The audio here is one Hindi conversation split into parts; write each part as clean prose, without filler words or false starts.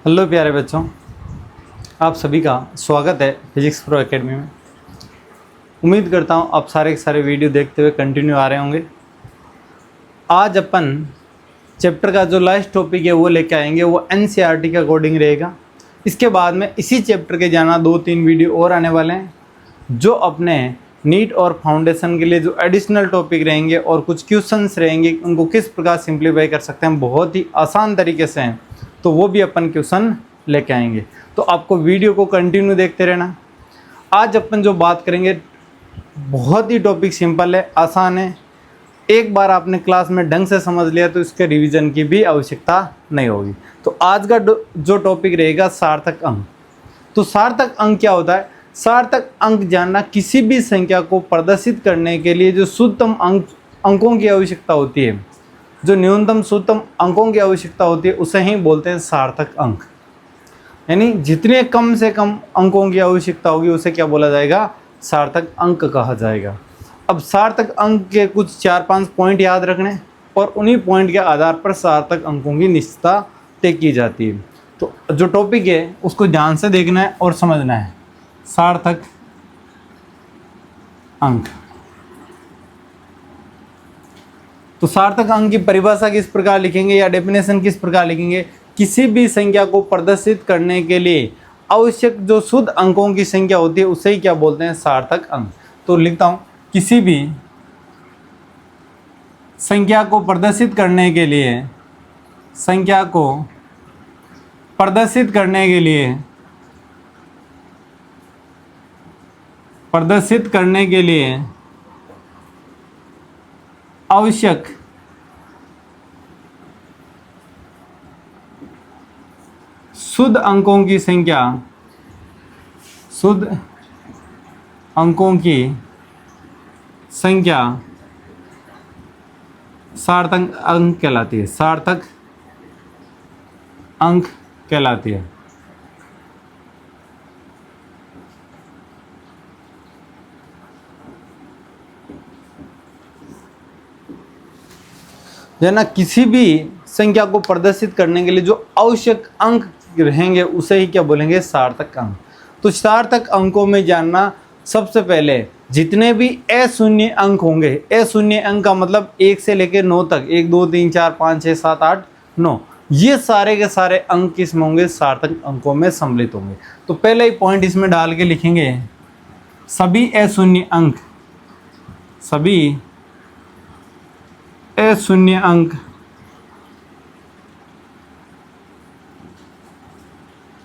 हेलो प्यारे बच्चों, आप सभी का स्वागत है फिजिक्स प्रो एकेडमी में। उम्मीद करता हूँ आप सारे के सारे वीडियो देखते हुए कंटिन्यू आ रहे होंगे। आज अपन चैप्टर का जो लास्ट टॉपिक है वो लेके आएंगे, वो एनसीईआरटी के अकॉर्डिंग रहेगा। इसके बाद में इसी चैप्टर के जाना 2-3 वीडियो और आने वाले हैं, जो अपने नीट और फाउंडेशन के लिए जो एडिशनल टॉपिक रहेंगे और कुछ क्वेश्चंस रहेंगे, उनको किस प्रकार सिंप्लीफाई कर सकते हैं बहुत ही आसान तरीके से हैं, तो वो भी अपन क्वेश्चन लेके आएंगे। तो आपको वीडियो को कंटिन्यू देखते रहना। आज अपन जो बात करेंगे बहुत ही टॉपिक सिंपल है, आसान है। एक बार आपने क्लास में ढंग से समझ लिया तो इसके रिवीजन की भी आवश्यकता नहीं होगी। तो आज का जो टॉपिक रहेगा सार्थक अंक। तो सार्थक अंक क्या होता है? सार्थक अंक जानना किसी भी संख्या को प्रदर्शित करने के लिए जो शुद्धतम अंकों की आवश्यकता होती है, जो न्यूनतम शुद्धतम अंकों की आवश्यकता होती है, उसे ही बोलते हैं सार्थक अंक। यानी जितने कम से कम अंकों की आवश्यकता होगी उसे क्या बोला जाएगा? सार्थक अंक कहा जाएगा। अब सार्थक अंक के कुछ 4-5 पॉइंट याद रखने और उन्हीं पॉइंट के आधार पर सार्थक अंकों की निश्चितता तय की जाती है। तो जो टॉपिक है उसको ध्यान से देखना है और समझना है। सार्थक अंक। तो सार्थक अंक की परिभाषा किस प्रकार लिखेंगे या डेफिनेशन किस प्रकार लिखेंगे? किसी भी संख्या को प्रदर्शित करने के लिए आवश्यक जो शुद्ध अंकों की संख्या होती है उसे ही क्या बोलते हैं? सार्थक अंक। तो लिखता हूं, किसी भी संख्या को प्रदर्शित करने के लिए आवश्यक शुद्ध अंकों की संख्या सार्थक अंक कहलाती है। सार्थक अंक कहलाती है। ना किसी भी संख्या को प्रदर्शित करने के लिए जो आवश्यक अंक रहेंगे उसे ही क्या बोलेंगे? सार्थक अंक। तो सार्थक अंकों में जानना, सबसे पहले जितने भी अशून्य अंक होंगे, अशून्य अंक का मतलब 1 से लेकर 9 तक, 1 2 3 4 5 6 7 8 9, ये सारे के सारे अंक किस में होंगे? सार्थक अंकों में सम्मिलित होंगे। तो पहले ही पॉइंट इसमें डाल के लिखेंगे, सभी अशून्य अंक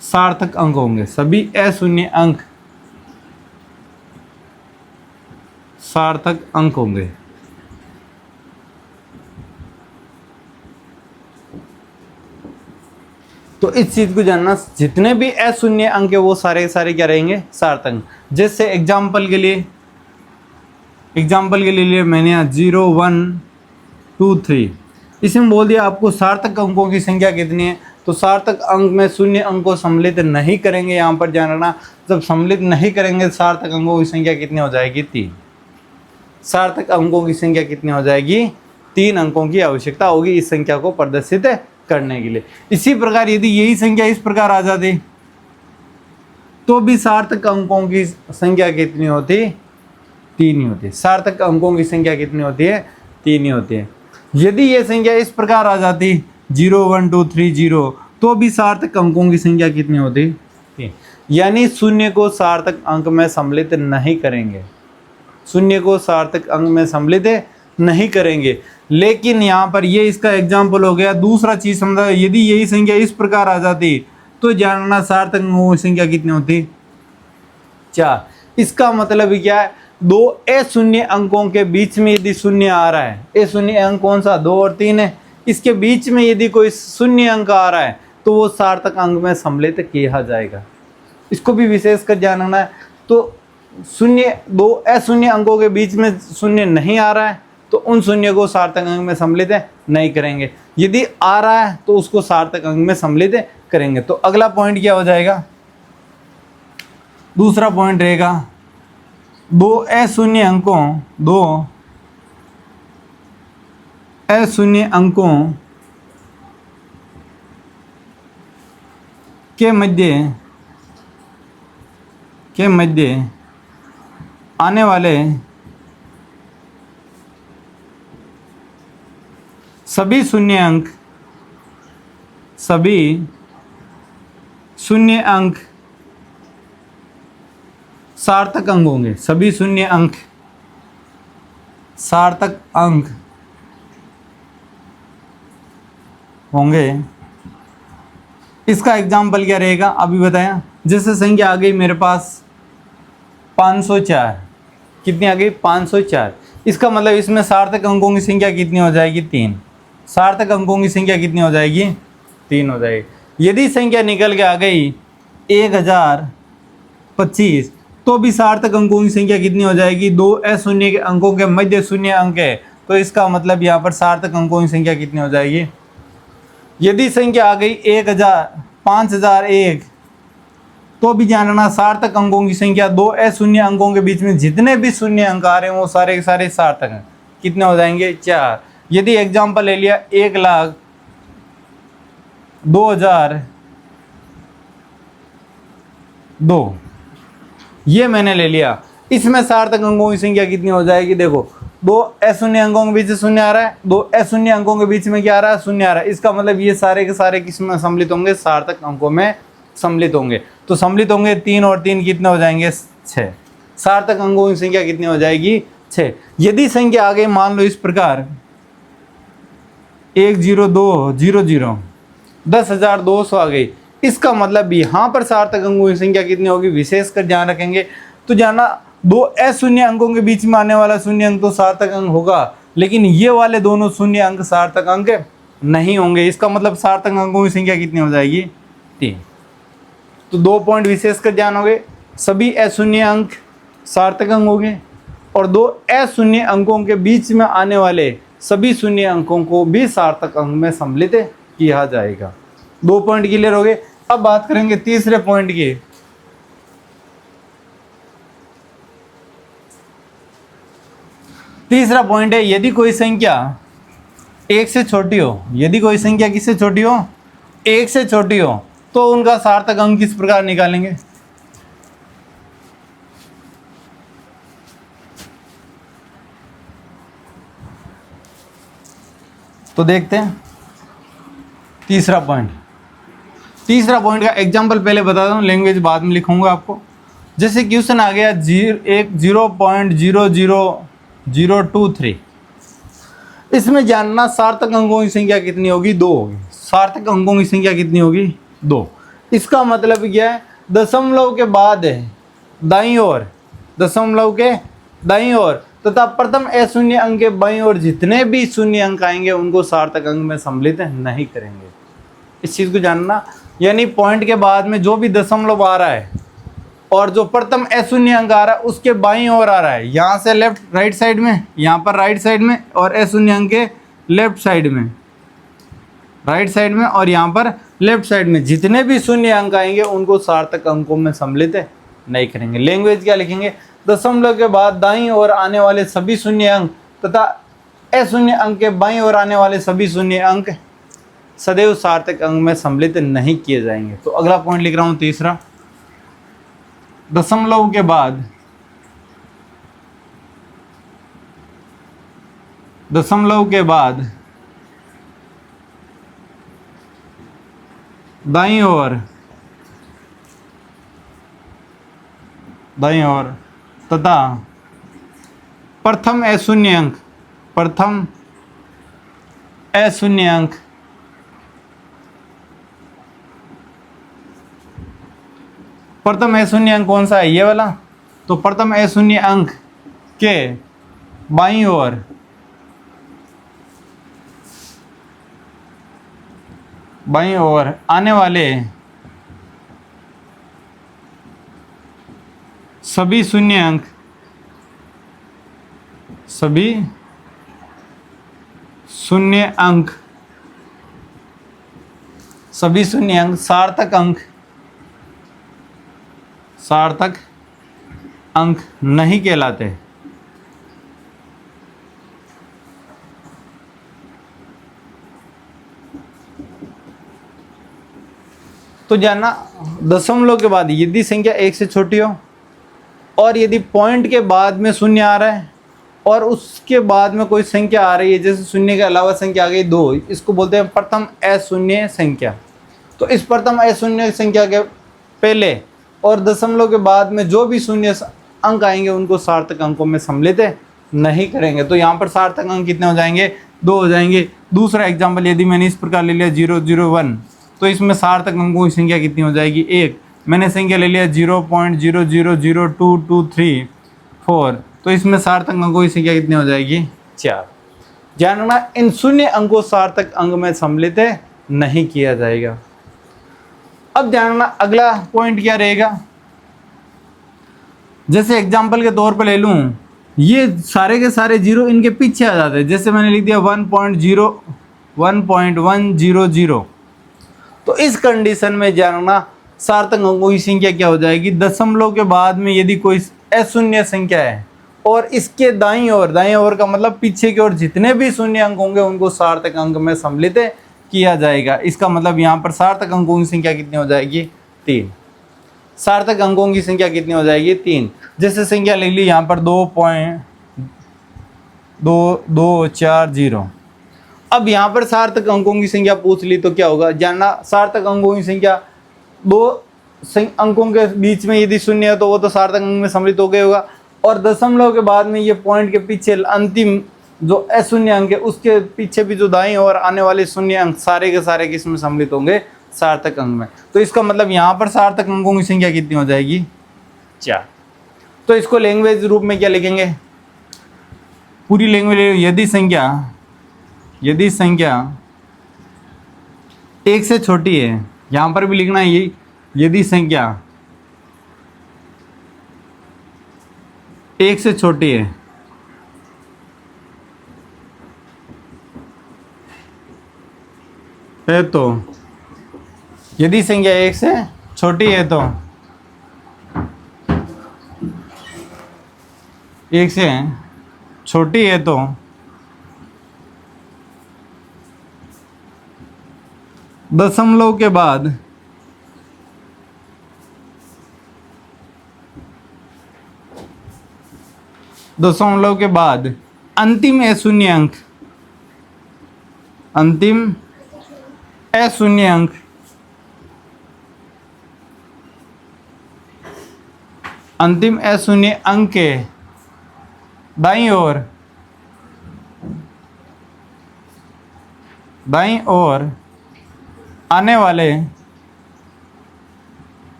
सार्थक अंक होंगे। सभी अशून्य अंक सार्थक अंक होंगे। तो इस चीज को जानना, जितने भी अशून्य अंक है वो सारे सारे क्या रहेंगे? सार्थक अंक। जैसे एग्जाम्पल के लिए मैंने यहाँ 0 1 2 3 इसमें बोल दिया आपको सार्थक अंकों की संख्या कितनी है। तो सार्थक अंक में शून्य अंक को सम्मिलित नहीं करेंगे। यहाँ पर जानना, जब सम्मिलित नहीं करेंगे सार्थक अंकों की संख्या कितनी हो जाएगी? 3। सार्थक अंकों की संख्या कितनी हो जाएगी? 3 अंकों की आवश्यकता होगी इस संख्या को प्रदर्शित करने के लिए। इसी प्रकार यदि यही संख्या इस प्रकार आ जाती तो भी सार्थक अंकों की संख्या कितनी होती? 3 ही होती। सार्थक अंकों की संख्या कितनी होती है? 3 ही होती है। यदि ये संख्या इस प्रकार आ जाती 0 1 2 3 0, तो भी सार्थक अंकों की संख्या कितनी होती? 3। यानी शून्य को सार्थक अंक में सम्मिलित नहीं करेंगे। शून्य को सार्थक अंक में सम्मिलित नहीं करेंगे। लेकिन यहाँ पर ये इसका एग्जाम्पल हो गया। दूसरा चीज समझा, यदि यही संख्या इस प्रकार आ जाती तो जानना सार्थक अंकों की संख्या कितनी होती? 4। इसका मतलब क्या है? 2 अशून्य अंकों के बीच में यदि शून्य आ रहा है, अशून्य अंक कौन सा? 2 और 3 है। इसके बीच में यदि कोई शून्य अंक आ रहा है तो वो सार्थक अंक में सम्मिलित किया जाएगा। इसको भी विशेष कर जानना है। तो 2 अशून्य अंकों के बीच में शून्य नहीं आ रहा है तो उन शून्य को सार्थक अंक में सम्मिलित नहीं करेंगे। यदि आ रहा है तो उसको सार्थक अंक में सम्मिलित करेंगे। तो अगला पॉइंट क्या हो जाएगा? दूसरा पॉइंट रहेगा, 2 अशून्य अंकों के मध्य आने वाले सभी शून्य अंक सार्थक अंक होंगे। सभी शून्य अंक सार्थक अंक होंगे। इसका एग्जाम्पल क्या रहेगा अभी बताया। जैसे संख्या आ गई मेरे पास 504, कितनी आ गई 504। इसका मतलब इसमें सार्थक अंकों की संख्या कितनी हो जाएगी 3। सार्थक अंकों की संख्या कितनी हो जाएगी 3 हो जाएगी। यदि संख्या निकल के आ गई 1025 तो भी सार्थक अंकों की संख्या कितनी हो जाएगी 2 अशून्य के अंकों के मध्य शून्य अंक है, तो इसका मतलब यहाँ पर सार्थक अंकों की संख्या कितनी हो जाएगी। यदि संख्या आ गई 5001 तो भी जानना सार्थक अंकों की संख्या 2 अशून्य अंकों के बीच में जितने भी शून्य अंक आ रहे हैं वो सारे के सारे सार्थक हैं। कितने हो जाएंगे 4। यदि एग्जाम्पल ले लिया 1,02,002 ये मैंने ले लिया। इसमें सार्थक अंकों की संख्या कितनी हो जाएगी देखो 2 अशून्य अंकों के बीच से शून्य आ रहा है, 2 अशून्य अंकों के बीच में क्या आ रहा है शून्य आ रहा है। इसका मतलब ये सारे के सारे किस में सम्मिलित होंगे सार्थक अंकों में सम्मिलित होंगे। तो सम्मिलित होंगे 3 और 3 कितने हो जाएंगे 6। सार्थक अंकों की संख्या कितनी हो जाएगी 6। यदि संख्या आ गई मान लो इस प्रकार 10200 10,200 आ गई, इसका मतलब यहाँ पर सार्थक अंकों की संख्या कितनी होगी विशेष कर ध्यान रखेंगे। तो जाना 2 अशून्य अंकों के बीच में आने वाला शून्य अंक तो सार्थक अंक होगा, लेकिन ये वाले दोनों शून्य अंक सार्थक अंक नहीं होंगे। इसका मतलब सार्थक अंकों की संख्या कितनी हो जाएगी 3। तो 2 पॉइंट विशेष कर ध्यान होंगे, सभी अशून्य अंक सार्थक अंक होंगे और 2 अशून्य अंकों के बीच में आने वाले सभी शून्य अंकों को भी सार्थक अंक में सम्मिलित किया जाएगा। 2 पॉइंट क्लियर हो गए। अब बात करेंगे तीसरे पॉइंट की। तीसरा पॉइंट है यदि कोई संख्या 1 से छोटी हो, यदि कोई संख्या किससे छोटी हो 1 से छोटी हो तो उनका सार्थक अंक किस प्रकार निकालेंगे। तो देखते हैं तीसरा पॉइंट का एग्जाम्पल पहले बता दूं, लैंग्वेज बाद में लिखूंगा आपको। जैसे क्वेश्चन आ गया 0.00023, इसमें जानना सार्थक अंकों की संख्या कितनी होगी 2 होगी। सार्थक अंकों की संख्या कितनी होगी 2। इसका मतलब क्या है दशमलव के बाद है दाईं ओर, दशमलव के दाईं ओर तथा प्रथम अशून्य अंक के बाईं ओर जितने भी शून्य अंक आएंगे उनको सार्थक अंक में सम्मिलित नहीं करेंगे। इस चीज को जानना, यानी पॉइंट के बाद में जो भी दशमलव आ रहा है और जो प्रथम अशून्य अंक आ रहा है उसके बाईं ओर आ रहा है, यहाँ से लेफ्ट राइट साइड में, यहाँ पर राइट साइड में और अशून्य अंक के लेफ्ट साइड में, राइट साइड में और यहाँ पर लेफ्ट साइड में जितने भी शून्य अंक आएंगे उनको सार्थक अंकों में सम्मिलित नहीं करेंगे। लैंग्वेज क्या लिखेंगे दशमलव के बाद दाईं ओर आने वाले सभी शून्य अंक तथा अशून्य अंक के बाईं ओर आने वाले सभी शून्य अंक सदैव सार्थक अंक में सम्मिलित नहीं किए जाएंगे। तो अगला पॉइंट लिख रहा हूं तीसरा, दशमलव के बाद दाईं ओर तथा प्रथम अशून्य अंक प्रथम अशून्य अंक कौन सा है ये वाला, तो प्रथम अशून्य अंक के बाईं ओर आने वाले सभी शून्य अंक सार्थक अंक नहीं कहलाते। तो जानना दशमलव के बाद यदि संख्या 1 से छोटी हो और यदि पॉइंट के बाद में शून्य आ रहा है और उसके बाद में कोई संख्या आ रही है, जैसे शून्य के अलावा संख्या आ गई 2, इसको बोलते हैं प्रथम अशून्य संख्या। तो इस प्रथम अशून्य संख्या के पहले और दशमलव के बाद में जो भी शून्य अंक आएंगे उनको सार्थक अंकों में सम्मिलित नहीं करेंगे। तो यहाँ पर सार्थक अंक कितने हो जाएंगे? 2 हो जाएंगे। दूसरा एग्जाम्पल यदि मैंने इस प्रकार ले लिया 0, 0, 1, तो इसमें सार्थक अंकों की संख्या कितनी हो जाएगी? 1। मैंने संख्या ले लिया 0.0002344, तो इसमें सार्थक अंकों की संख्या कितनी हो जाएगी? 4। जानना इन शून्य अंकों सार्थक अंक में सम्मिलित नहीं किया जाएगा। अब जानना अगला पॉइंट क्या रहेगा। जैसे एग्जाम्पल के तौर पर ले लूँ, ये सारे के सारे जीरो इनके पीछे आ जाते हैं। जैसे मैंने लिख दिया 1.100, तो इस कंडीशन में जानना सार्थक अंकों की संख्या क्या हो जाएगी? दशमलव के बाद में यदि कोई अशून्य संख्या है और इसके दाईं ओर का मतलब पीछे की ओर जितने भी शून्य अंक होंगे उनको सार्थक अंक में सम्मिलित किया जाएगा। इसका मतलब यहाँ पर सार्थक अंकों की संख्या कितनी हो जाएगी? 3। सार्थक अंकों की संख्या कितनी हो जाएगी? 3। जैसे संख्या ले ली यहाँ पर 2.2240। अब यहाँ पर सार्थक अंकों की संख्या पूछ ली तो क्या होगा? जानना सार्थक अंकों की संख्या 2 अंकों के बीच में यदि शून्य है तो वो तो सार्थक अंक में सम्मिलित हो गया होगा, और दशमलव के बाद में ये पॉइंट के पीछे अंतिम जो अशून्य अंक है उसके पीछे भी जो दाईं ओर आने वाले शून्य अंक सारे के सारे किसमें सम्मिलित होंगे? सार्थक अंक में। तो इसका मतलब यहाँ पर सार्थक अंकों की संख्या कितनी हो जाएगी? 4। तो इसको लैंग्वेज रूप में क्या लिखेंगे? पूरी लैंग्वेज, यदि संख्या 1 से छोटी है, यहाँ पर भी लिखना है ये, यदि संख्या 1 से छोटी है तो यदि संख्या 1 से छोटी है तो 1 से छोटी है तो दशमलव के बाद अंतिम अशून्य अंक के दाईं ओर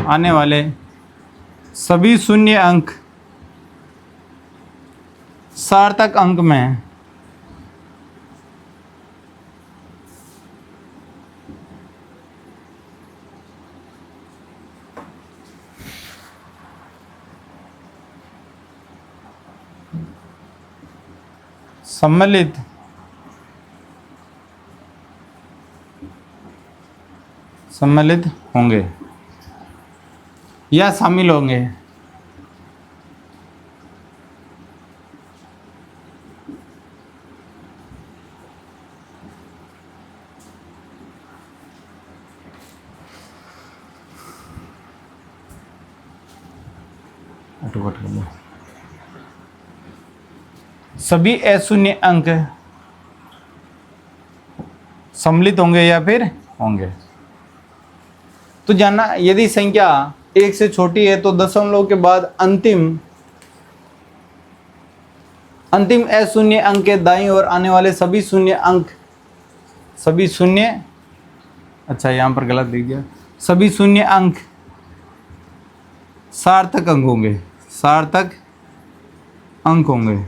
आने वाले सभी शून्य अंक सार्थक अंक में सम्मिलित होंगे या शामिल होंगे। सभी अशून्य अंक सम्मिलित होंगे या फिर होंगे। तो जानना यदि संख्या 1 से छोटी है तो दशमलव के बाद अंतिम अशून्य अंक के दाईं ओर आने वाले सभी शून्य, अच्छा यहाँ पर गलत लिख दिया, सभी शून्य अंक सार्थक अंक होंगे।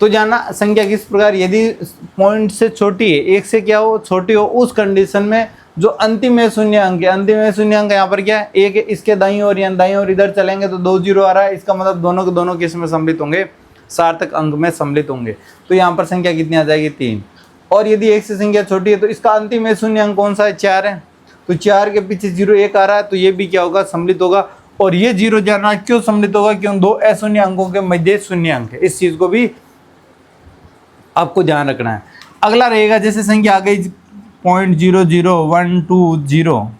तो जानना संख्या किस प्रकार, यदि पॉइंट से छोटी है, 1 से क्या हो? छोटी हो, उस कंडीशन में जो अंतिम शून्य अंक यहाँ पर क्या है? 1 है, इसके दाईं ओर इधर चलेंगे तो 2 0 आ रहा है, इसका मतलब दोनों के दोनों किस में सम्मिलित होंगे? सार्थक अंक में सम्मिलित होंगे। तो यहाँ पर संख्या कितनी आ जाएगी? 3। और यदि 1 से संख्या छोटी है तो इसका अंतिम शून्य अंक कौन सा है? 4 है, तो 4 के पीछे 0 1 आ रहा है, तो ये भी क्या होगा? सम्मिलित होगा। और ये 0 जानना क्यों सम्मिलित होगा, क्यों दो अशून्य अंकों के मध्य शून्य अंक है, इस चीज को भी आपको ध्यान रखना है। अगला रहेगा जैसे संख्या आ गई 0.00120,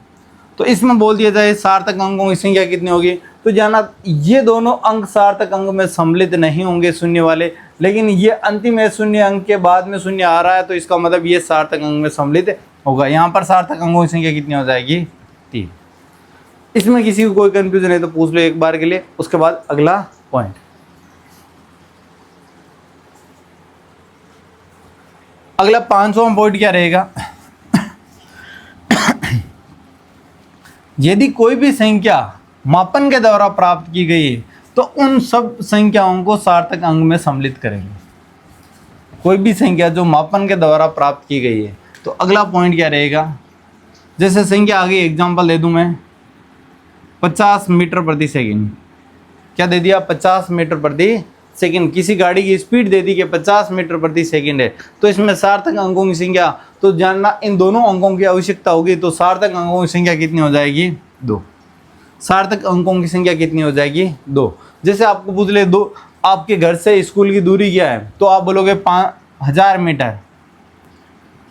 तो इसमें बोल दिया जाए सार्थक अंकों की संख्या कितनी होगी, तो जाना ये दोनों अंक सार्थक अंक में सम्मिलित नहीं होंगे शून्य वाले, लेकिन ये अंतिम शून्य अंक के बाद में शून्य आ रहा है, तो इसका मतलब ये सार्थक अंक में सम्मिलित होगा। यहाँ पर सार्थक अंकों की संख्या कितनी हो जाएगी, 3। इसमें किसी को कोई कंफ्यूजन है तो पूछ लो एक बार के लिए। उसके बाद अगला पॉइंट, अगला 5वां पॉइंट क्या रहेगा, यदि कोई भी संख्या मापन के द्वारा प्राप्त की गई है तो उन सब संख्याओं को सार्थक अंक में सम्मिलित करेंगे। कोई भी संख्या जो मापन के द्वारा प्राप्त की गई है, तो अगला पॉइंट क्या रहेगा, जैसे संख्या आ गई, एग्जांपल दे दूं मैं 50 मीटर प्रति सेकंड, क्या दे दिया 50 मीटर प्रति सेकंड, किसी गाड़ी की स्पीड दे दी कि 50 मीटर प्रति सेकंड है, तो इसमें सार्थक अंकों की संख्या तो जानना इन दोनों अंकों की आवश्यकता होगी, तो सार्थक अंकों की संख्या कितनी हो जाएगी, 2। सार्थक अंकों की संख्या कितनी हो जाएगी, 2। जैसे आपको पूछ ले दो आपके घर से स्कूल की दूरी क्या है, तो आप बोलोगे 1000 मीटर,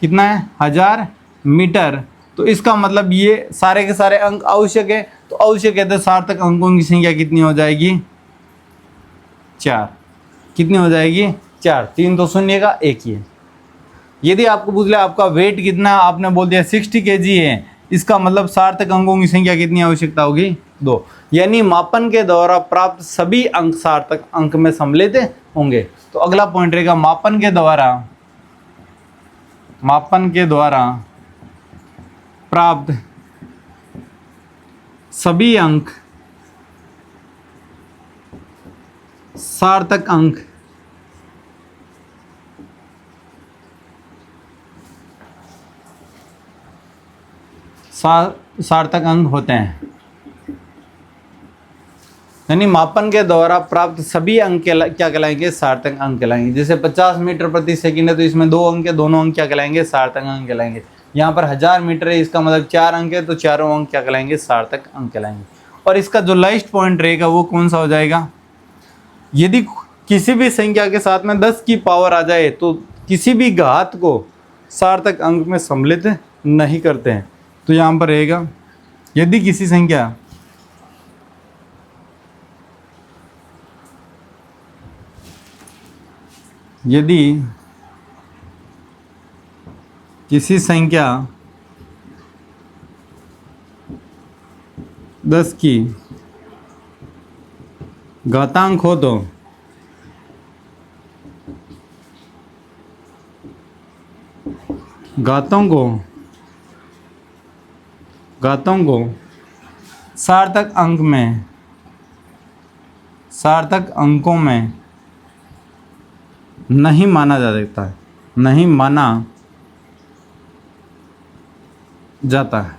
कितना है 1000 मीटर, तो इसका मतलब ये सारे के सारे अंक आवश्यक है, तो आवश्यक है तो सार्थक अंकों की संख्या कितनी हो जाएगी, 4। कितनी हो जाएगी, 4। 3 तो शून्य का एक ही है। यदि आपको पूछ ले आपका वेट कितना, आपने बोल दिया 60 kg है, इसका मतलब सार्थक अंकों की संख्या कितनी आवश्यकता होगी, 2। यानी मापन के द्वारा प्राप्त सभी अंक सार्थक अंक में सम्मिलित होंगे। तो अगला पॉइंट रहेगा मापन के द्वारा प्राप्त सभी अंक सार्थक अंक सार्थक अंक होते हैं। यानी मापन के द्वारा प्राप्त सभी अंक क्या कहलाएंगे, सार्थक अंक कहलाएंगे। जैसे 50 मीटर प्रति सेकंड है, तो इसमें 2 अंक है, दोनों अंक क्या कहलाएंगे, सार्थक अंक कहलाएंगे। यहाँ पर 1000 मीटर है, इसका मतलब 4 अंक है, तो चारों अंक क्या कहलाएंगे, सार्थक अंक कहलाएंगे। और इसका जो लास्ट पॉइंट रहेगा वो कौन सा हो जाएगा, यदि किसी भी संख्या के साथ में 10 की पावर आ जाए तो किसी भी घात को सार्थक अंक में सम्मिलित नहीं करते हैं। तो यहाँ पर रहेगा यदि किसी संख्या संख्या 10 की घातांक हो तो घातों को सार्थक अंकों में नहीं माना जा सकता है, नहीं माना जाता है।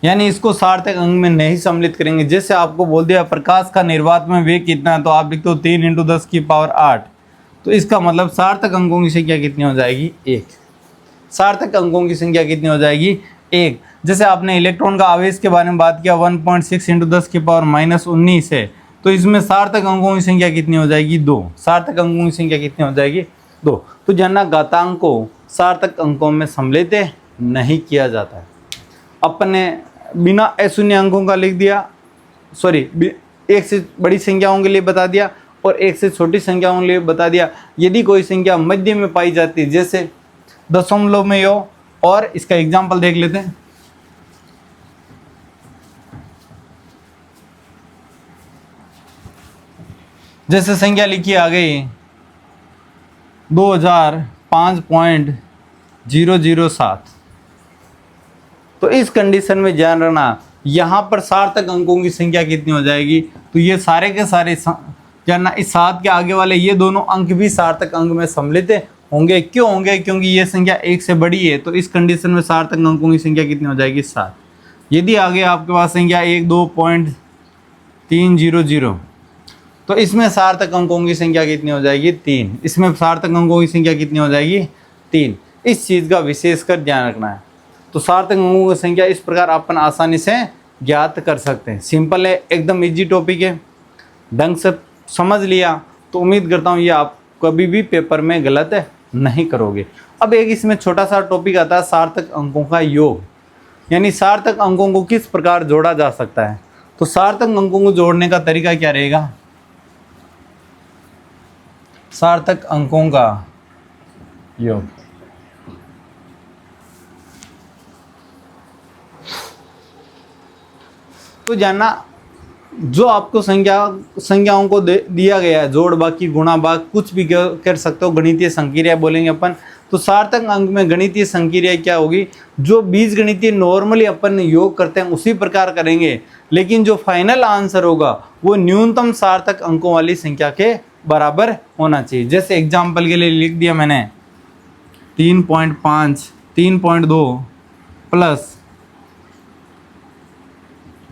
यानी इसको सार्थक अंक में नहीं सम्मिलित करेंगे। जैसे आपको बोल दिया प्रकाश का निर्वात में वेग कितना है, तो आप लिखते हो 3 × 10 की पावर 8, तो इसका मतलब सार्थक अंकों की संख्या कितनी हो जाएगी, 1। सार्थक अंकों की संख्या कितनी हो जाएगी, 1। जैसे आपने इलेक्ट्रॉन का आवेश के बारे में बात किया 1.6 × 10 की पावर -19 है, तो इसमें सार्थक अंकों की संख्या कितनी हो जाएगी, 2। सार्थक अंकों की संख्या कितनी हो जाएगी, 2। तो जानना घातांक को सार्थक अंकों में सम्मिलित नहीं किया जाता है। अपने बिना अशून्य अंकों का लिख दिया, सॉरी 1 से बड़ी संख्याओं के लिए बता दिया और 1 से छोटी संख्याओं के लिए बता दिया। यदि कोई संख्या मध्य में पाई जाती है, जैसे दशमलव में हो, और इसका एग्जाम्पल देख लेते हैं। जैसे संख्या लिखी आ गई 2005.007, तो इस कंडीशन में ध्यान रखना यहाँ पर सार्थक अंकों की संख्या कितनी हो जाएगी, तो ये सारे के सारे जानना इस 7 के आगे वाले ये दोनों अंक भी सार्थक अंक में सम्मिलित होंगे। क्यों होंगे, क्योंकि ये संख्या 1 से बड़ी है, तो इस कंडीशन में सार्थक अंकों की संख्या कितनी हो जाएगी, 7। यदि आगे आपके पास संख्या 12.300, तो इसमें सार्थक अंकों की संख्या कितनी हो जाएगी, 3। इसमें सार्थक अंकों की संख्या कितनी हो जाएगी, 3। इस चीज़ का विशेषकर ध्यान रखना है। तो सार्थक अंकों की संख्या इस प्रकार अपन आसानी से ज्ञात कर सकते हैं। सिंपल है, एकदम इजी टॉपिक है, ढंग से समझ लिया तो उम्मीद करता हूँ ये आप कभी भी पेपर में गलत नहीं करोगे। अब एक इसमें छोटा सा टॉपिक आता है सार्थक अंकों का योग, यानी सार्थक अंकों को किस प्रकार जोड़ा जा सकता है। तो सार्थक अंकों को जोड़ने का तरीका क्या रहेगा, सार्थक अंकों का योग। तो जानना, जो आपको संख्याओं को दिया गया है, जोड़ बाकी गुणा भाग कुछ भी कर सकते हो, गणितीय संक्रिया बोलेंगे अपन। तो सार्थक अंक में गणितीय संक्रिया क्या होगी, जो बीज गणितीय नॉर्मली अपन योग करते हैं उसी प्रकार करेंगे, लेकिन जो फाइनल आंसर होगा वो न्यूनतम सार्थक अंकों वाली संख्या के बराबर होना चाहिए। जैसे एग्जाम्पल के लिए लिख दिया मैंने 3.5 3.2 प्लस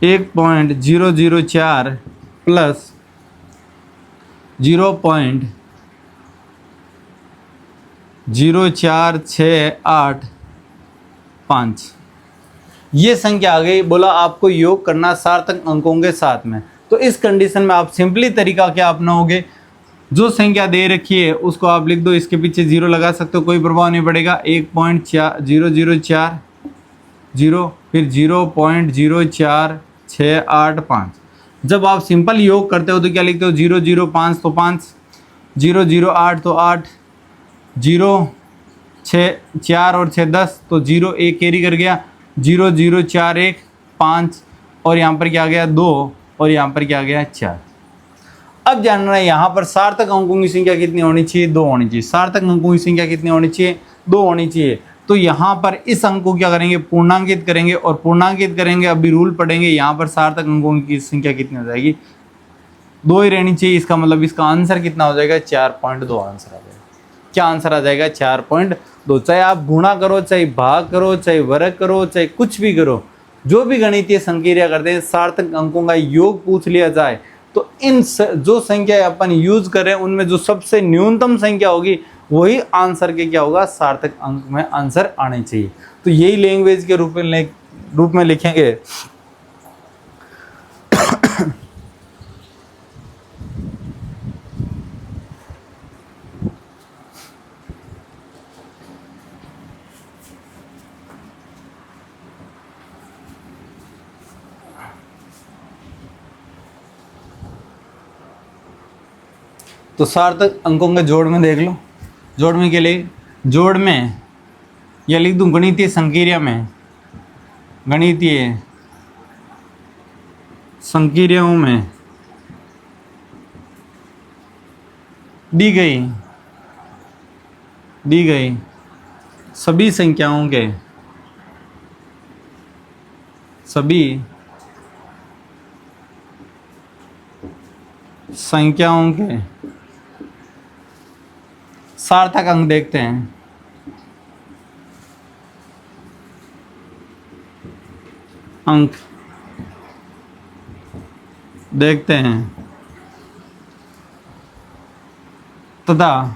1.004 प्लस 0.04685, ये संख्या आ गई। बोला आपको योग करना सार्थक अंकों के साथ में। तो इस कंडीशन में आप सिंपली तरीका क्या अपनाओगे, जो संख्या दे रखी है उसको आप लिख दो, इसके पीछे जीरो लगा सकते हो, कोई प्रभाव नहीं पड़ेगा। 1.004 0, फिर 0.04685। जब आप सिंपल योग करते हो तो क्या लिखते हो, 005 तो 5, 008 तो 8, 0 6 4 और 6 10, तो 0 1 कैरी कर गया, 00415, और यहाँ पर क्या आ गया 2, और यहाँ पर क्या आ गया 4। अब जानना है यहाँ पर सार्थक अंकों की संख्या कितनी होनी चाहिए, 2 होनी चाहिए। सार्थक अंकों की संख्या कितनी होनी चाहिए, 2 होनी चाहिए। तो यहाँ पर इस अंक को क्या करेंगे, पूर्णांकित करेंगे, और पूर्णांकित करेंगे अभी रूल पढ़ेंगे। यहाँ पर सार्थक अंकों की संख्या कितनी हो जाएगी, 2 ही रहनी चाहिए। इसका मतलब इसका आंसर कितना हो जाएगा, 4.2 आंसर आ जाएगा। क्या आंसर आ जाएगा, 4.2। चाहे आप गुणा करो, चाहे भाग करो, चाहे वर्ग करो, चाहे कुछ भी करो, जो भी गणितीय संक्रिया करते हैं, सार्थक अंकों का योग पूछ लिया जाए तो इन जो संख्या अपन यूज कर रहे हैं उनमें जो सबसे न्यूनतम संख्या होगी वही आंसर के क्या होगा, सार्थक अंक में आंसर आने चाहिए। तो यही लैंग्वेज के रूप में लिखेंगे। तो सार्थक अंकों के जोड़ में देख लो, जोड़ में के लिए, जोड़ में या लिख दूं गणितीय संक्रिया में, गणितीय संक्रियाओं में दी गई सभी संख्याओं के सार्थक अंक देखते हैं। अंक देखते हैं तथा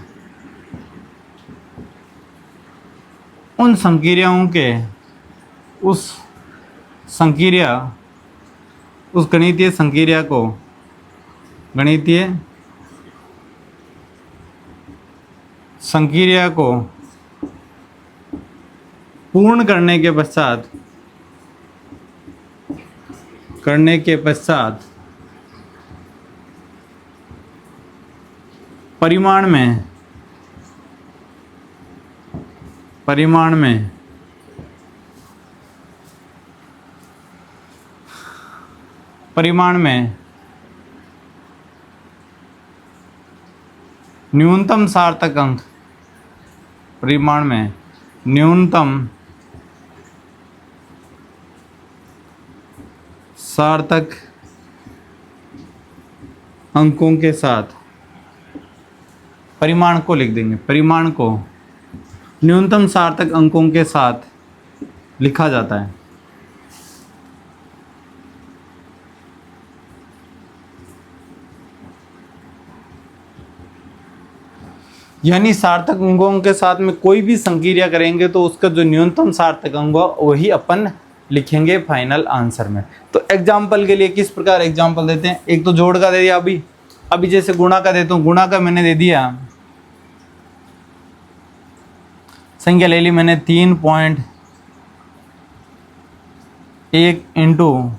उन संक्रियाओं के उस गणितीय संक्रिया को पूर्ण करने के पश्चात परिमाण में न्यूनतम सार्थक अंक, परिमाण में न्यूनतम सार्थक अंकों के साथ, परिमाण को लिख देंगे, परिमाण को न्यूनतम सार्थक अंकों के साथ लिखा जाता है। यानी सार्थक अंकों के साथ में कोई भी संक्रिया करेंगे तो उसका जो न्यूनतम सार्थक अंक होगा वही अपन लिखेंगे फाइनल आंसर में। तो एग्जाम्पल के लिए किस प्रकार एग्जाम्पल देते हैं, एक तो जोड़ का दे दिया, अभी जैसे गुणा का देता हूँ, गुणा का मैंने दे दिया, संख्या ले ली मैंने 3.1 इंटू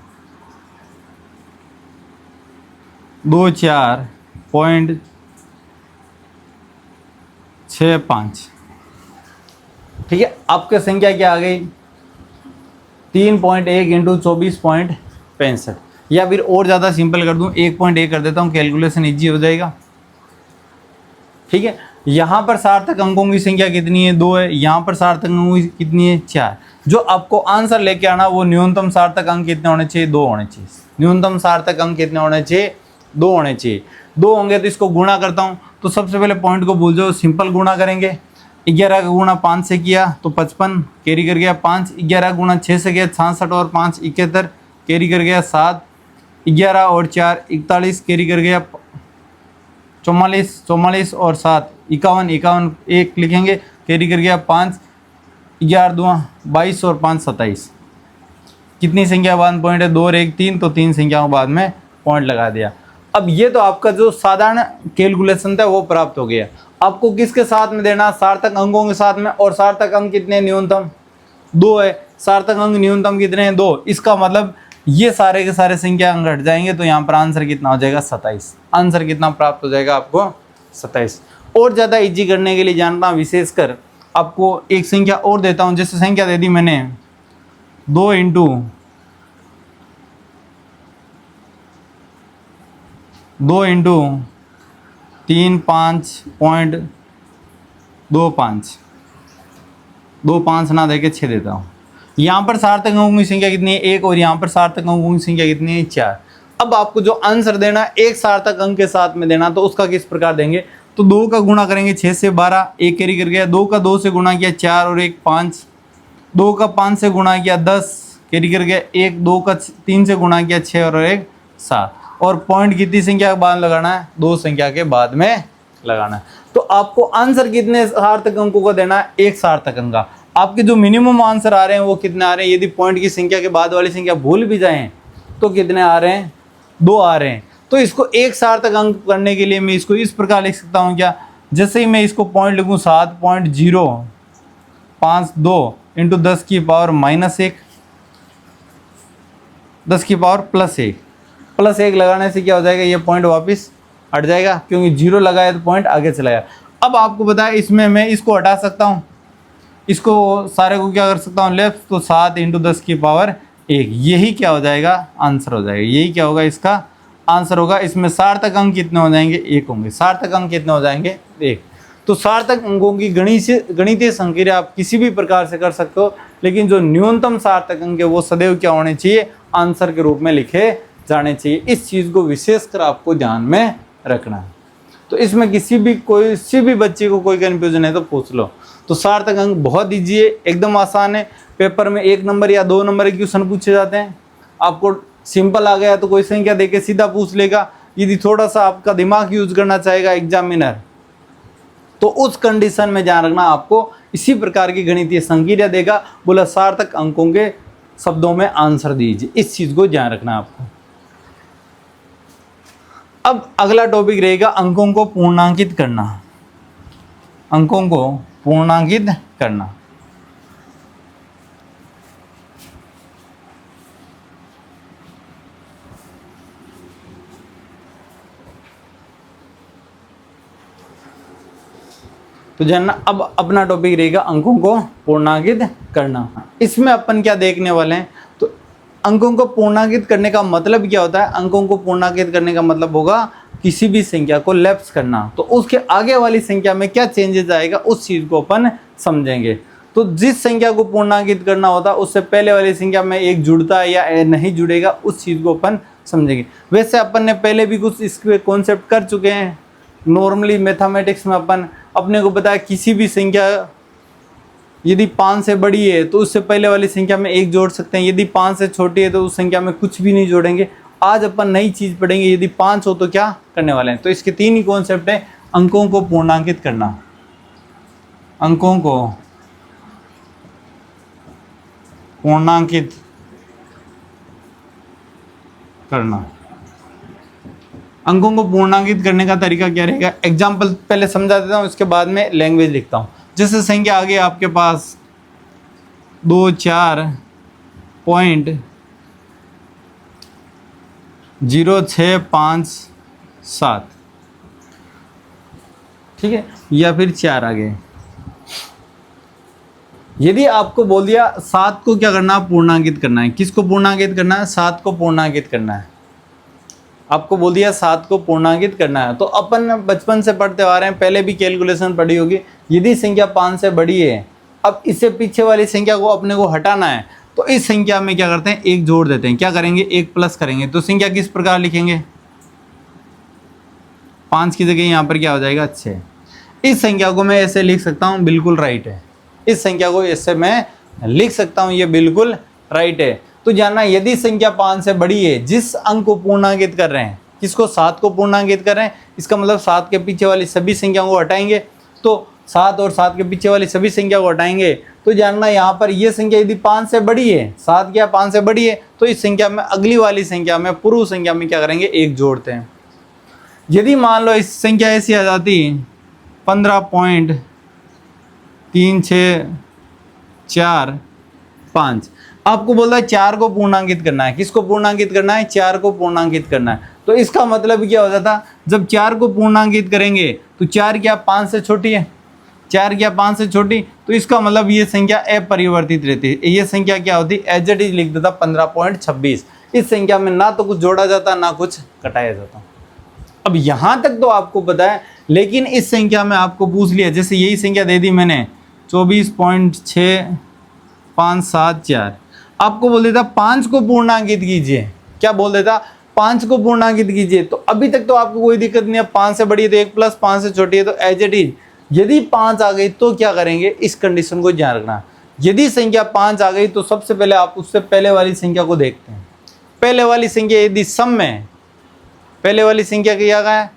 24.65। ठीक है, आपकी संख्या क्या आ गई, 3.1 इंटू 24.65, या फिर और ज़्यादा सिंपल कर दूं 1.1 कर देता हूं, कैलकुलेशन इजी हो जाएगा। ठीक है, यहाँ पर सार्थक अंकों की संख्या कितनी है, 2 है, यहाँ पर सार्थक अंकों की कितनी है, 4। जो आपको आंसर लेके आना वो न्यूनतम सार्थक अंक कितने होने चाहिए, 2 होने चाहिए। न्यूनतम सार्थक अंक कितने होने चाहिए, 2 होने चाहिए। 2 होंगे तो इसको गुणा करता हूँ, तो सबसे पहले पॉइंट को भूल जाओ, सिंपल गुणा करेंगे। 11 का गुणा 5 से किया तो 55 कैरी कर गया 5, 11 गुणा 6 से किया 66 और 5 71 कैरी कर गया 7, 11 और 4 41 कैरी कर गया 44 और 7 51 एक लिखेंगे कैरी कर गया 5, 11 2 22 और 5 27। कितनी संख्या बाद पॉइंट है, 2 और 1 3, तो 3 संख्याओं बाद में पॉइंट लगा दिया। अब ये तो आपका जो साधारण कैलकुलेशन था वो प्राप्त हो गया। आपको किसके साथ में देना, सार्थक अंकों के साथ में, और सार्थक अंक कितने, न्यूनतम 2 है, सार्थक अंक न्यूनतम कितने हैं, 2। इसका मतलब ये सारे के सारे संख्या अंक हट जाएंगे, तो यहाँ पर आंसर कितना हो जाएगा, 27। आंसर कितना प्राप्त हो जाएगा आपको, 27। और ज़्यादा इजी करने के लिए जानना, विशेषकर आपको एक संख्या और देता हूँ, जैसे संख्या दे दी मैंने 2 इंटू 3 5.25, 25 ना देके 6 देता हूँ। यहाँ पर सार्थक अंकों की संख्या कितनी है, 1, और यहाँ पर सार्थक अंकों की संख्या कितनी है, 4। अब आपको जो आंसर देना है एक सार्थक अंक के साथ में देना, तो उसका किस प्रकार देंगे, तो 2 का गुणा करेंगे 6 से 12, 1 कैरी कर गया, 2 का 2 से गुणा किया 4 और 1 5, 2 का 5 से गुणा किया 10 कैरी कर गया 1, 2 का 3 से गुणा किया 6 और 1 7। और पॉइंट कितनी संख्या के बाद लगाना है, 2 संख्या के बाद में लगाना है। तो आपको आंसर कितने सार्थक अंकों का देना है, एक सार्थक अंक का। आपके जो मिनिमम आंसर आ रहे हैं वो कितने आ रहे हैं, यदि पॉइंट की संख्या के बाद वाली संख्या भूल भी जाएं तो कितने आ रहे हैं, 2 आ रहे हैं। तो इसको एक सार्थक अंक करने के लिए मैं इसको इस प्रकार लिख सकता हूँ क्या, जैसे ही मैं इसको पॉइंट लिखूँ 7.052 इंटू 10 की पावर -1, 10 की पावर +1 लगाने से क्या हो जाएगा, ये पॉइंट वापस हट जाएगा, क्योंकि 0 लगाया तो पॉइंट आगे चला गया। अब आपको बताया इसमें मैं इसको हटा सकता हूँ, इसको सारे को क्या कर सकता हूँ, लेफ्ट, तो 7 इंटू 10 की पावर 1, यही क्या हो जाएगा, आंसर हो जाएगा। यही क्या होगा, इसका आंसर होगा। इसमें सार्थक अंक कितने हो जाएंगे, 1 होंगे। सार्थक अंक कितने हो जाएंगे, 1। तो सार्थक अंकों की गणितीय संक्रिया आप किसी भी प्रकार से कर सकते हो, लेकिन जो न्यूनतम सार्थक अंक है वो सदैव क्या होने चाहिए, आंसर के रूप में लिखे जाने चाहिए। इस चीज़ को विशेषकर आपको ध्यान में रखना है। तो इसमें किसी भी बच्चे को कोई कन्फ्यूजन है तो पूछ लो। तो सार्थक अंक बहुत इजी है, एकदम आसान है। पेपर में 1 नंबर या 2 नंबर के क्वेश्चन पूछे जाते हैं। आपको सिंपल आ गया तो कोई संख्या देके सीधा पूछ लेगा। यदि थोड़ा सा आपका दिमाग यूज करना चाहेगा एग्जामिनर, तो उस कंडीशन में ध्यान रखना, आपको इसी प्रकार की गणितीय संक्रिया देगा, बोला सार्थक अंकों के शब्दों में आंसर दीजिए। इस चीज को ध्यान रखना आपको। अब अगला टॉपिक रहेगा अंकों को पूर्णांकित करना। अंकों को पूर्णांकित करना। तो जानना, अब अपना टॉपिक रहेगा अंकों को पूर्णांकित करना। इसमें अपन क्या देखने वाले हैं, तो अंकों को पूर्णांकित करने का मतलब क्या होता है। अंकों को पूर्णांकित करने का मतलब होगा किसी भी संख्या को लैप्स करना। तो उसके आगे वाली संख्या में क्या चेंजेस आएगा उस चीज को अपन समझेंगे। तो जिस संख्या को पूर्णांकित करना होता है उससे पहले वाली संख्या में एक जुड़ता है या नहीं जुड़ेगा, उस चीज को अपन समझेंगे। वैसे अपन ने पहले भी कुछ इसके कॉन्सेप्ट कर चुके हैं। नॉर्मली मैथमेटिक्स में अपन अपने को बताया किसी भी संख्या यदि 5 से बड़ी है तो उससे पहले वाली संख्या में 1 जोड़ सकते हैं। यदि 5 से छोटी है तो उस संख्या में कुछ भी नहीं जोड़ेंगे। आज अपन नई चीज पढ़ेंगे, यदि 5 हो तो क्या करने वाले हैं। तो इसके 3 ही कॉन्सेप्ट है। अंकों को पूर्णांकित करना, अंकों को पूर्णांकित करना। अंकों को पूर्णांकित करने का तरीका क्या रहेगा, एग्जाम्पल पहले समझा देता हूँ, उसके बाद में लैंग्वेज लिखता हूँ। जैसे संख्या आ गई आपके पास 24.0657, ठीक है, या फिर 4 आ गए। यदि आपको बोल दिया 7 को क्या करना, पूर्णांकित करना है। किसको पूर्णांकित करना है, 7 को पूर्णांकित करना है। आपको बोल दिया 7 को पूर्णांकित करना है, तो अपन बचपन से पढ़ते आ रहे हैं, पहले भी कैलकुलेशन पढ़ी होगी। यदि संख्या 5 से बड़ी है, अब इससे पीछे वाली संख्या को अपने को हटाना है, तो इस संख्या में क्या करते हैं, एक जोड़ देते हैं। क्या करेंगे, एक प्लस करेंगे। तो संख्या किस प्रकार लिखेंगे, 5 की जगह यहाँ पर क्या हो जाएगा, 6। इस संख्या को मैं ऐसे लिख सकता हूँ, बिल्कुल राइट है। इस संख्या को ऐसे मैं लिख सकता हूँ, ये बिल्कुल राइट है। तो जानना, यदि संख्या 5 से बड़ी है, जिस अंक को पूर्णांकित कर रहे हैं, किसको, 7 को पूर्णांकित कर रहे हैं, इसका मतलब 7 के पीछे वाली सभी संख्याओं को हटाएंगे। तो 7 और 7 के पीछे वाली सभी संख्या को हटाएंगे, तो जानना यहाँ पर ये संख्या यदि 5 से बड़ी है, 7 क्या 5 से बड़ी है, तो इस संख्या में अगली वाली संख्या में, पूर्व संख्या में क्या करेंगे, एक जोड़ते हैं। यदि मान लो इस संख्या ऐसी आ जाती 15.3645, आपको बोल रहा है 4 को पूर्णांकित करना है। किसको पूर्णांकित करना है, 4 को पूर्णांकित करना है। तो इसका मतलब क्या हो जाता, जब 4 को पूर्णांकित करेंगे तो 4 क्या 5 से छोटी है, 4 क्या 5 से छोटी, तो इसका मतलब ये संख्या अपरिवर्तित रहती है। ये संख्या क्या होती, एज इट इज लिख देता 15.26। इस संख्या में ना तो कुछ जोड़ा जाता, ना कुछ घटाया जाता। अब यहाँ तक तो आपको पता है, लेकिन इस संख्या में आपको पूछ लिया, जैसे यही संख्या दे दी मैंने 24.6574, आपको बोल देता 5 को पूर्णांकित कीजिए। क्या बोल देता, 5 को पूर्णांकित कीजिए। तो अभी तक तो आपको कोई दिक्कत नहीं है, 5 से बड़ी है तो 1 प्लस, 5 से छोटी है तो एज इट इज। यदि 5 आ गई तो क्या करेंगे, इस कंडीशन को ध्यान रखना। यदि संख्या 5 आ गई तो सबसे पहले आप उससे पहले वाली संख्या को देखते हैं। पहले वाली संख्या यदि सम में, पहले वाली संख्या क्या है,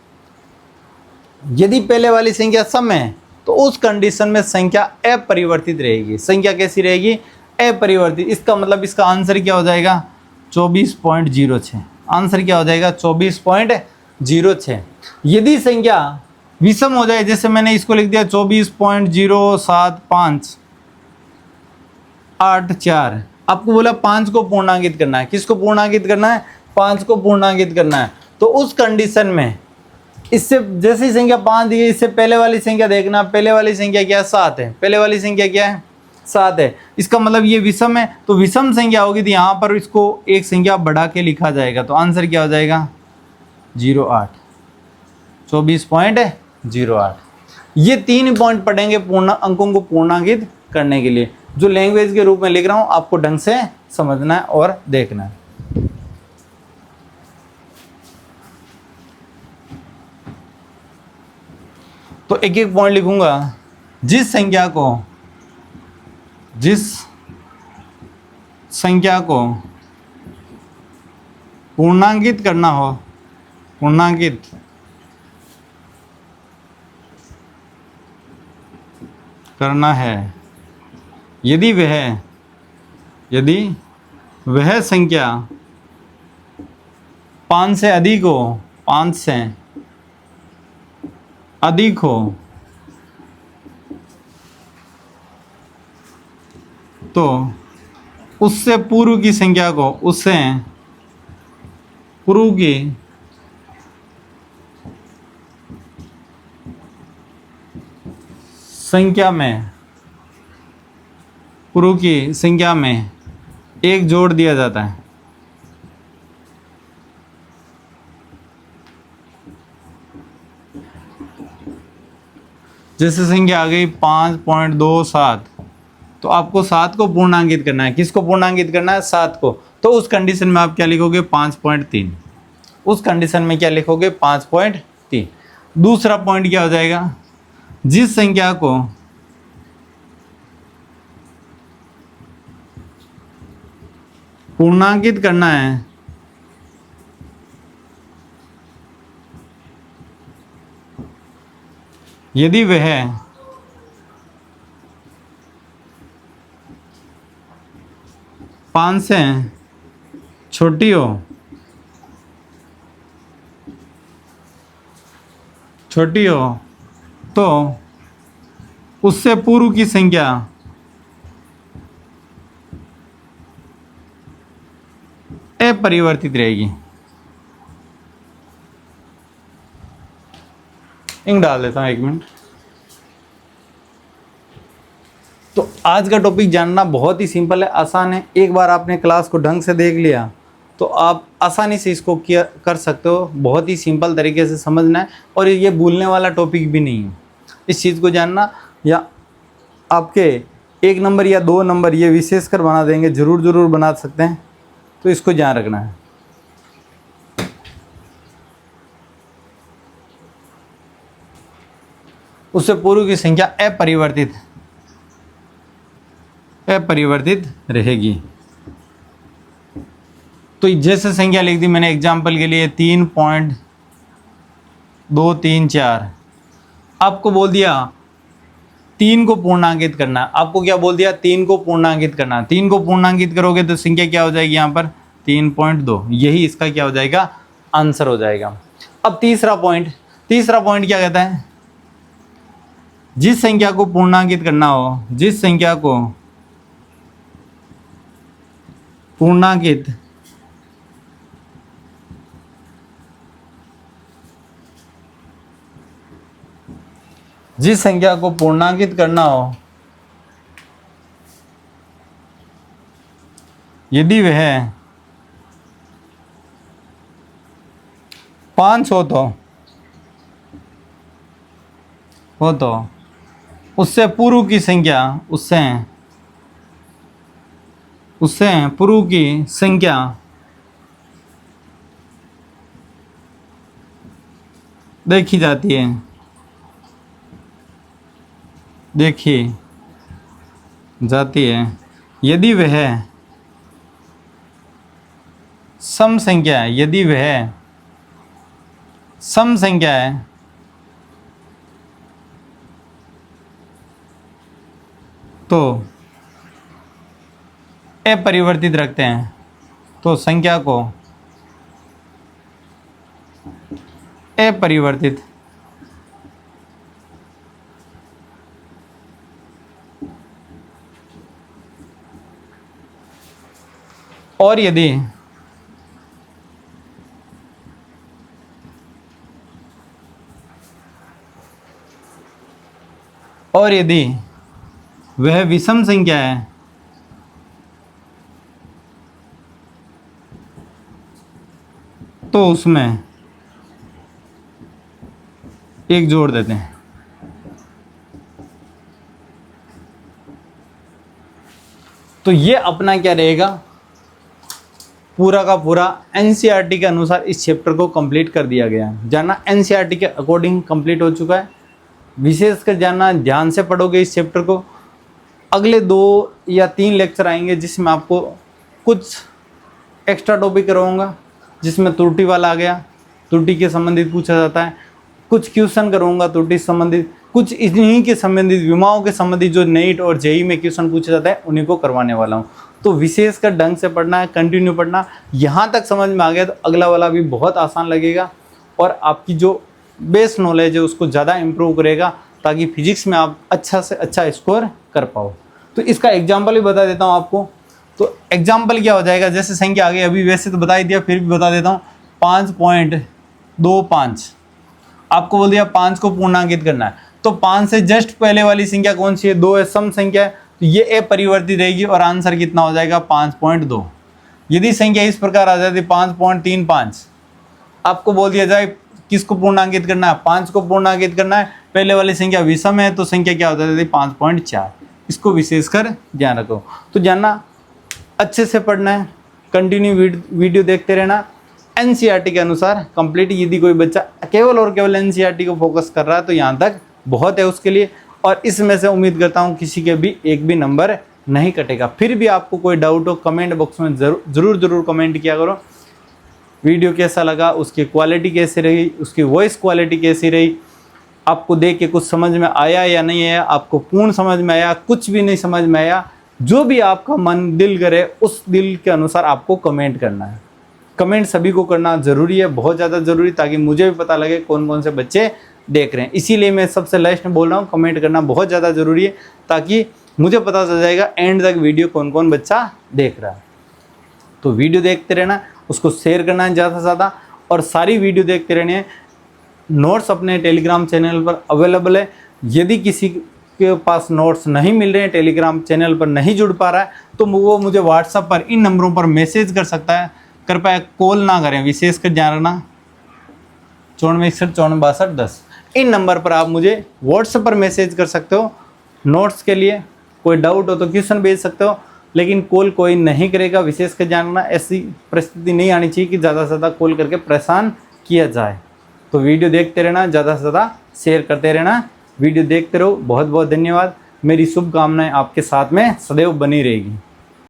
यदि पहले वाली संख्या सम है, तो उस कंडीशन में संख्या अपरिवर्तित रहेगी। संख्या कैसी रहेगी, अपरिवर्तित। इसका मतलब इसका आंसर क्या हो जाएगा, 24.06। आंसर क्या हो जाएगा, 24.06। यदि संख्या विषम हो जाए, जैसे मैंने इसको लिख दिया 24.07584, आपको बोला 5 को पूर्णांकित करना है। किसको पूर्णांकित करना है, 5 को पूर्णांकित करना है। तो उस कंडीशन में इससे जैसी संख्या 5 दी है, इससे पहले वाली संख्या देखना। पहले वाली संख्या क्या है, 7 है। पहले वाली संख्या क्या है, 7 है। इसका मतलब ये विषम है, तो विषम संख्या होगी तो यहाँ पर इसको एक संख्या बढ़ा के लिखा जाएगा। तो आंसर क्या हो जाएगा, 08, 24.08। ये 3 पॉइंट पढ़ेंगे पूर्ण अंकों को पूर्णांकित करने के लिए। जो लैंग्वेज के रूप में लिख रहा हूँ, आपको ढंग से समझना है और देखना है। तो एक एक पॉइंट लिखूंगा। जिस संख्या को पूर्णांकित करना हो, पूर्णांकित करना है, यदि वह संख्या 5 से अधिक हो, 5 से अधिक हो, तो उससे पूर्व की संख्या को, उससे पूर्व की संख्या में, पूर्व की संख्या में एक जोड़ दिया जाता है। जैसे संख्या आ गई 5.27, तो आपको 7 को पूर्णांकित करना है। किसको पूर्णांकित करना है, 7 को। तो उस कंडीशन में आप क्या लिखोगे, 5.3। उस कंडीशन में क्या लिखोगे, 5.3। दूसरा पॉइंट क्या हो जाएगा, जिस संख्या को पूर्णांकित करना है, यदि वह 5 से छोटी हो, छोटी हो तो उससे पूर्व की संख्या अपरिवर्तित रहेगी। इंक डाल देता हूं 1 मिनट। तो आज का टॉपिक जानना बहुत ही सिंपल है, आसान है। एक बार आपने क्लास को ढंग से देख लिया तो आप आसानी से इसको कर सकते हो। बहुत ही सिंपल तरीके से समझना है और ये भूलने वाला टॉपिक भी नहीं है। इस चीज़ को जानना या आपके 1 नंबर या 2 नंबर ये विशेषकर बना देंगे, ज़रूर बना सकते हैं, तो इसको ध्यान रखना है। उससे पूर्व की संख्या अपरिवर्तित रहेगी। तो जैसे संख्या लिख दी मैंने एग्जाम्पल के लिए 3.234, आपको बोल दिया 3 को पूर्णांकित करना। आपको क्या बोल दिया? 3 को पूर्णांकित करना। 3 को पूर्णांकित करोगे तो संख्या क्या हो जाएगी? यहाँ पर 3.2, यही इसका क्या हो जाएगा? आंसर हो जाएगा। अब तीसरा पॉइंट क्या कहता है? जिस संख्या को पूर्णांकित करना हो, जिस संख्या को पूर्णांकित करना हो, यदि वह 5 हो तो उससे पूर्व की संख्या, उससे पूर्व की संख्या देखी जाती है यदि वह सम संख्या है, तो अपरिवर्तित रखते हैं, तो संख्या को अपरिवर्तित और यदि वह विषम संख्या है तो उसमें 1 जोड़ देते हैं। तो ये अपना क्या रहेगा? पूरा का पूरा एनसीईआरटी के अनुसार इस चैप्टर को कंप्लीट कर दिया गया है। जानना एनसीईआरटी के अकॉर्डिंग कंप्लीट हो चुका है। विशेषकर जानना, ध्यान से पढ़ोगे इस चैप्टर को। अगले 2 या 3 लेक्चर आएंगे जिसमें आपको कुछ एक्स्ट्रा टॉपिक करवाऊंगा, जिसमें त्रुटि वाला आ गया, त्रुटि के संबंधित पूछा जाता है। कुछ क्वेश्चन करूँगा त्रुटि से संबंधित, कुछ इन्हीं के संबंधित, विमाओं के संबंधित जो नीट और जेईई में क्वेश्चन पूछा जाता है उन्हीं को करवाने वाला हूँ। तो विशेषकर ढंग से पढ़ना है, कंटिन्यू पढ़ना। यहाँ तक समझ में आ गया तो अगला वाला भी बहुत आसान लगेगा और आपकी जो बेस नॉलेज है उसको ज़्यादा इम्प्रूव करेगा, ताकि फिजिक्स में आप अच्छा से अच्छा स्कोर कर पाओ। तो इसका एग्जाम्पल भी बता देता हूँ आपको। तो एग्जाम्पल क्या हो जाएगा? जैसे संख्या आ गई, अभी वैसे तो बता ही दिया, फिर भी बता देता हूँ। 5.25 आपको बोल दिया 5 को पूर्णांकित करना है, तो 5 से जस्ट पहले वाली संख्या कौन सी है? 2 है, सम संख्या है, तो ये अपरिवर्तित रहेगी और आंसर कितना हो जाएगा? 5.2। यदि संख्या इस प्रकार आ जाती 5.35, आपको बोल दिया जाए किसको पूर्णांकित करना है? 5 को पूर्णांकित करना है, पहले वाली संख्या विषम है तो संख्या क्या हो जाती है? 5.4। इसको विशेषकर ध्यान रखो। तो जानना, अच्छे से पढ़ना है, कंटिन्यू वीडियो देखते रहना। एनसीईआरटी के अनुसार कंप्लीट। यदि कोई बच्चा केवल और केवल एनसीईआरटी को फोकस कर रहा है तो यहाँ तक बहुत है उसके लिए, और इसमें से उम्मीद करता हूँ किसी के भी एक भी नंबर नहीं कटेगा। फिर भी आपको कोई डाउट हो कमेंट बॉक्स में ज़रूर कमेंट किया करो। वीडियो कैसा लगा, उसकी क्वालिटी कैसी रही, उसकी वॉइस क्वालिटी कैसी रही, आपको देख के कुछ समझ में आया या नहीं आया, आपको पूर्ण समझ में आया, कुछ भी नहीं समझ में आया, जो भी आपका मन दिल करे उस दिल के अनुसार आपको कमेंट करना है। कमेंट सभी को करना ज़रूरी है, बहुत ज़्यादा ज़रूरी, ताकि मुझे भी पता लगे कौन कौन से बच्चे देख रहे हैं। इसीलिए मैं सबसे लास्ट में बोल रहा हूँ, कमेंट करना बहुत ज़्यादा ज़रूरी है, ताकि मुझे पता चल जाएगा एंड तक वीडियो कौन कौन बच्चा देख रहा है। तो वीडियो देखते रहना, उसको शेयर करना है ज़्यादा से ज़्यादा, और सारी वीडियो देखते रहनी है। नोट्स अपने टेलीग्राम चैनल पर अवेलेबल है। यदि किसी के पास नोट्स नहीं मिल रहे हैं, टेलीग्राम चैनल पर नहीं जुड़ पा रहा है, तो वो मुझे व्हाट्सएप पर इन नंबरों पर मैसेज कर सकता है। कृपया कॉल ना करें, विशेषकर ध्यान रखना 9461546210। इन नंबर पर आप मुझे व्हाट्सएप पर मैसेज कर सकते हो। नोट्स के लिए कोई डाउट हो तो क्वेश्चन भेज सकते हो, लेकिन कॉल कोई नहीं करेगा। विशेषकर जानना, ऐसी परिस्थिति नहीं आनी चाहिए कि ज़्यादा से ज़्यादा कॉल करके परेशान किया जाए। तो वीडियो देखते रहना, ज़्यादा से ज़्यादा शेयर करते रहना। वीडियो देखते रहो। बहुत बहुत धन्यवाद। मेरी शुभकामनाएं आपके साथ में सदैव बनी रहेगी।